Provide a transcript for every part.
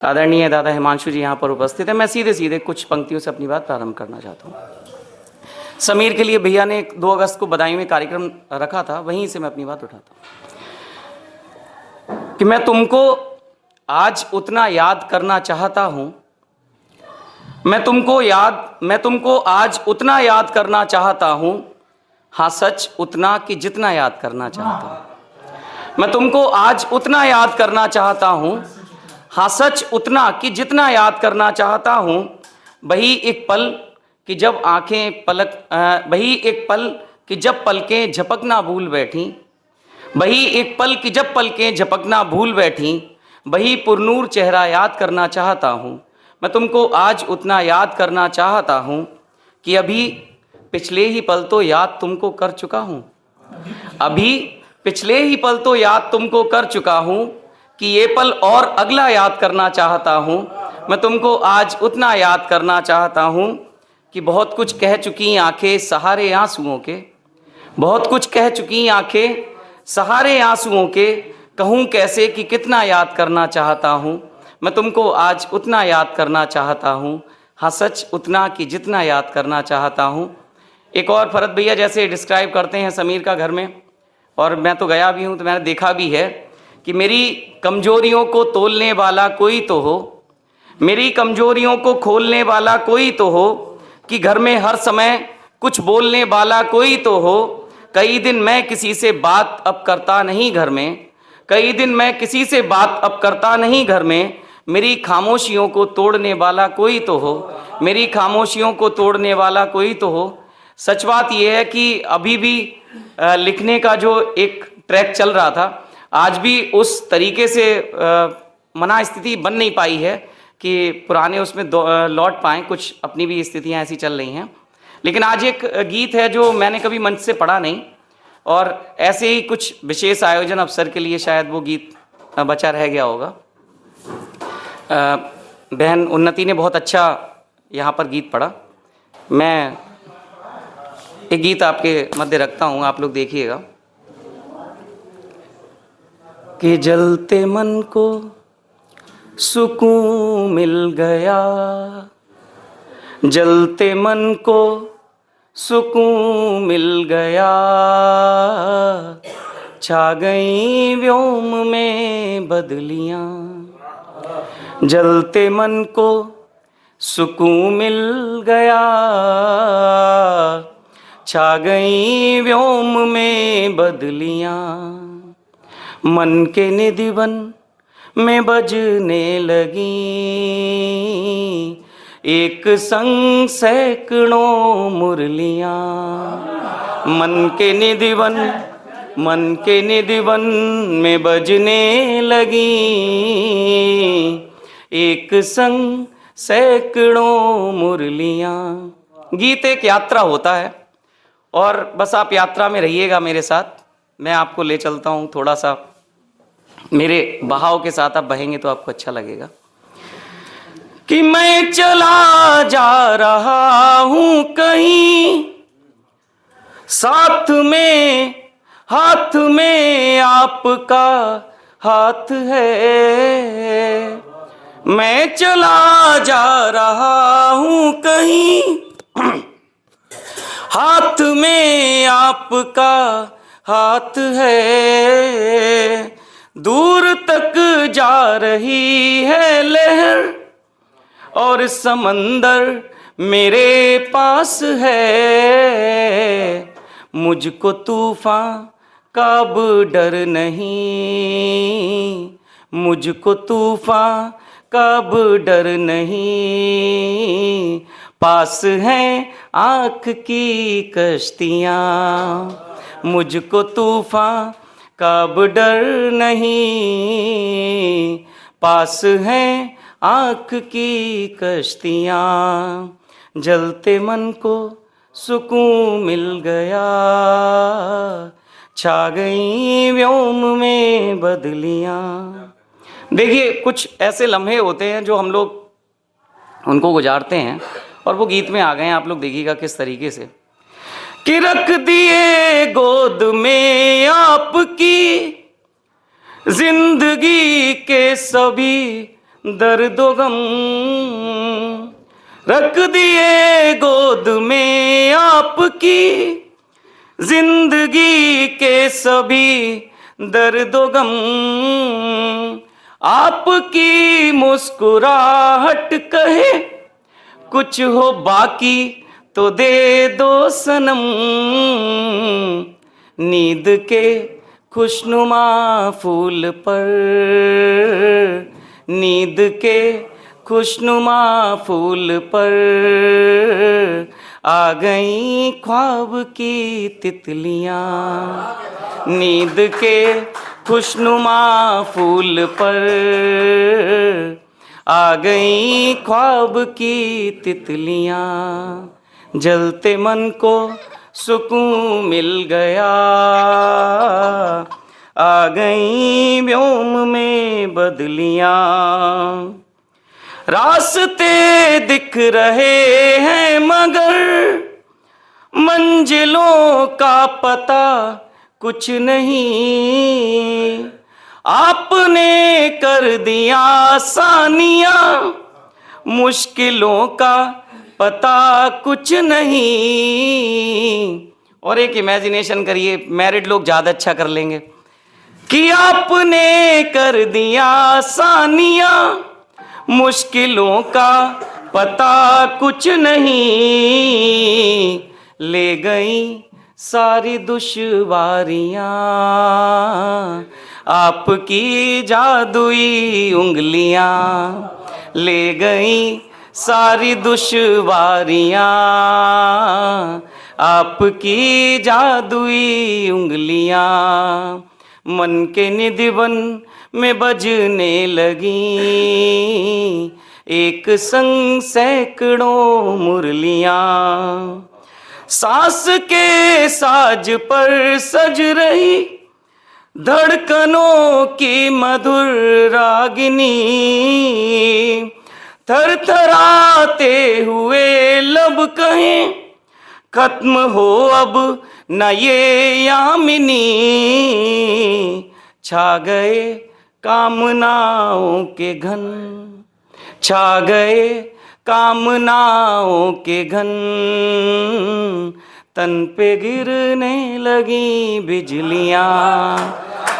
आदरणीय दादा हिमांशु जी यहाँ पर उपस्थित है। मैं सीधे सीधे कुछ पंक्तियों से अपनी बात प्रारंभ करना चाहता हूँ। समीर के लिए भैया ने 2 अगस्त को बदायूं में कार्यक्रम रखा था, वहीं से मैं अपनी बात उठाता हूँ कि मैं तुमको आज उतना याद करना चाहता हूँ, मैं तुमको आज उतना याद करना चाहता हूँ, हाँ सच उतना कि जितना याद करना चाहता हूँ। मैं तुमको आज उतना याद करना चाहता हूँ, हाँ सच उतना कि जितना याद करना चाहता हूँ। वही एक पल कि जब आंखें पलक वही एक पल कि जब पलकें झपकना भूल बैठी, वही एक पल कि जब पलकें झपकना भूल बैठी, वही पुरनूर चेहरा याद करना चाहता हूँ। मैं तुमको आज उतना याद करना चाहता हूँ कि अभी पिछले ही पल तो याद तुमको कर चुका हूँ, अभी पिछले ही पल तो याद तुमको कर चुका हूँ कि ये पल और अगला याद करना चाहता हूँ। मैं तुमको आज उतना याद करना चाहता हूँ कि बहुत कुछ कह चुकी आंखें सहारे आंसुओं के, बहुत कुछ कह चुकी आंखें सहारे आंसुओं के, कहूँ कैसे कि कितना याद करना चाहता हूँ। मैं तुमको आज उतना याद करना चाहता हूँ, हाँ सच उतना कि जितना याद करना चाहता हूँ। एक और भरत भैया जैसे डिस्क्राइब करते हैं समीर का घर में, और मैं तो गया भी हूँ तो मैंने देखा भी है कि मेरी कमजोरियों को तोलने वाला कोई तो हो, मेरी कमजोरियों को खोलने वाला कोई तो हो, कि घर में हर समय कुछ बोलने वाला कोई तो हो। कई दिन मैं किसी से बात अब करता नहीं घर में, कई दिन मैं किसी से बात अब करता नहीं घर में, मेरी खामोशियों को तोड़ने वाला कोई तो हो, मेरी खामोशियों को तोड़ने वाला कोई तो हो। सच बात यह है कि अभी भी लिखने का जो एक ट्रैक चल रहा था, आज भी उस तरीके से मना स्थिति बन नहीं पाई है कि पुराने उसमें लौट पाएँ, कुछ अपनी भी स्थितियां ऐसी चल रही हैं। लेकिन आज एक गीत है जो मैंने कभी मंच से पढ़ा नहीं, और ऐसे ही कुछ विशेष आयोजन अवसर के लिए शायद वो गीत बचा रह गया होगा। बहन उन्नति ने बहुत अच्छा यहाँ पर गीत पढ़ा। मैं एक गीत आपके मध्य रखता हूँ, आप लोग देखिएगा कि जलते मन को सुकून मिल गया, जलते मन को सुकून मिल गया, छा गई व्योम में बदलियां, जलते मन को सुकून मिल गया, छा गई व्योम में बदलियां, मन के निधिवन में बजने लगी, एक संग सैकड़ों मुरलियां, मन के निधिवन में बजने लगी, एक संग सैकड़ों मुरलियां। गीत एक यात्रा होता है, और बस आप यात्रा में रहिएगा मेरे साथ। मैं आपको ले चलता हूँ थोड़ा सा, मेरे बहाव के साथ आप बहेंगे तो आपको अच्छा लगेगा। कि मैं चला जा रहा हूँ कहीं, साथ में हाथ में आपका हाथ है, मैं चला जा रहा हूँ कहीं, हाथ में आपका हाथ है, दूर तक जा रही है लहर और समंदर मेरे पास है, मुझको तूफान का अब डर नहीं, मुझको तूफान का अब डर नहीं, पास हैं आँख की कश्तियाँ, मुझको तूफान का अब डर नहीं, पास हैं आँख की कश्तियाँ, जलते मन को सुकून मिल गया, छा गई व्योम में बदलियाँ। देखिए कुछ ऐसे लम्हे होते हैं जो हम लोग उनको गुजारते हैं, और वो गीत में आ गए हैं। आप लोग देखिएगा किस तरीके से कि रख दिए गोद में आपकी जिंदगी के सभी दर्दो गम, रख दिए गोद में आपकी जिंदगी के सभी दर्दो गम, आपकी मुस्कुराहट कहे कुछ हो बाकी तो दे दो सनम, नींद के खुशनुमा फूल पर, नींद के खुशनुमा फूल पर आ गई ख्वाब की तितलियां, नींद के खुशनुमा फूल पर आ गई ख्वाब की तितलियां, जलते मन को सुकून मिल गया, आ गई व्योम में बदलियां, रास्ते दिख रहे हैं मगर मंजिलों का पता कुछ नहीं, आपने कर दिया आसानियां, मुश्किलों का पता कुछ नहीं। और एक इमेजिनेशन करिए, मैरिड लोग ज्यादा अच्छा कर लेंगे, कि आपने कर दिया आसानियां, मुश्किलों का पता कुछ नहीं, ले गई सारी दुश्वारियां, आपकी जादुई उंगलियां, ले गई सारी दुश्वारियां, आपकी जादुई उंगलियां, मन के निधिवन में बजने लगी एक संग सैकड़ों मुरलियां, सांस के साज पर सज रही धड़कनों की मधुर रागिनी, थरथराते हुए लब कहें खत्म हो अब न ये यामिनी, छा गए कामनाओं के घन, छा गए कामनाओं के घन, तन पे गिरने लगी बिजलियां,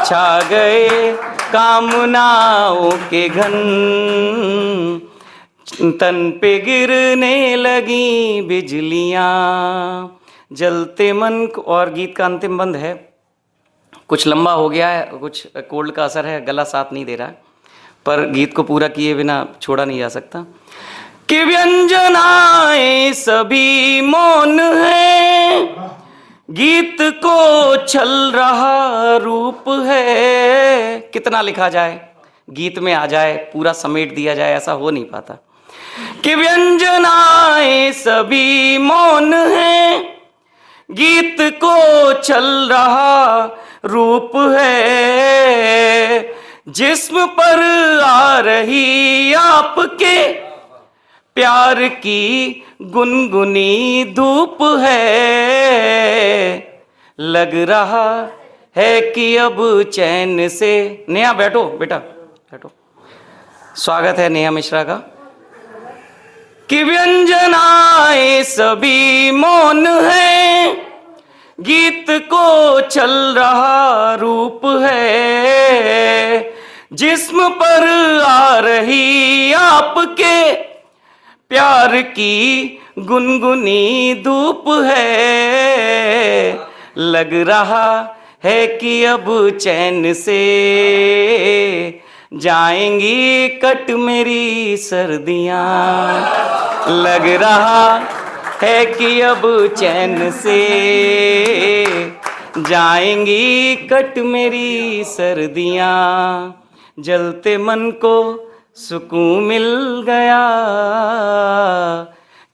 छा गए कामनाओं के घन, तन पे गिरने लगी बिजलियां, जलते मन को। और गीत का अंतिम बंद है, कुछ लंबा हो गया है, कुछ कोल्ड का असर है, गला साथ नहीं दे रहा है, पर गीत को पूरा किए बिना छोड़ा नहीं जा सकता। कि व्यंजनाएं सभी मौन है, गीत को छल रहा रूप है, कितना लिखा जाए गीत में आ जाए, पूरा समेट दिया जाए, ऐसा हो नहीं पाता। कि व्यंजनाएं सभी मौन है, गीत को छल रहा रूप है, जिस्म पर आ रही आपके प्यार की गुनगुनी धूप है, लग रहा है कि अब चैन से। नेहा बैठो बेटा, बैठो, स्वागत है नेहा मिश्रा का। कि व्यंजनाएं सभी मौन है, गीत को चल रहा रूप है, जिस्म पर आ रही आपके प्यार की गुनगुनी धूप है, लग रहा है कि अब चैन से जाएंगी कट मेरी सर्दियां, लग रहा है कि अब चैन से जाएंगी कट मेरी सर्दियां, जलते मन को सुकून मिल गया,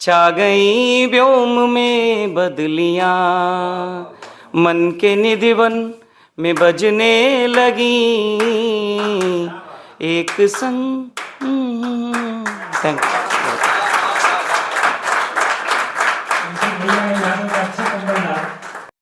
छा गई व्योम में बदलियां, मन के निधिवन में बजने लगी एक संग। Thank you.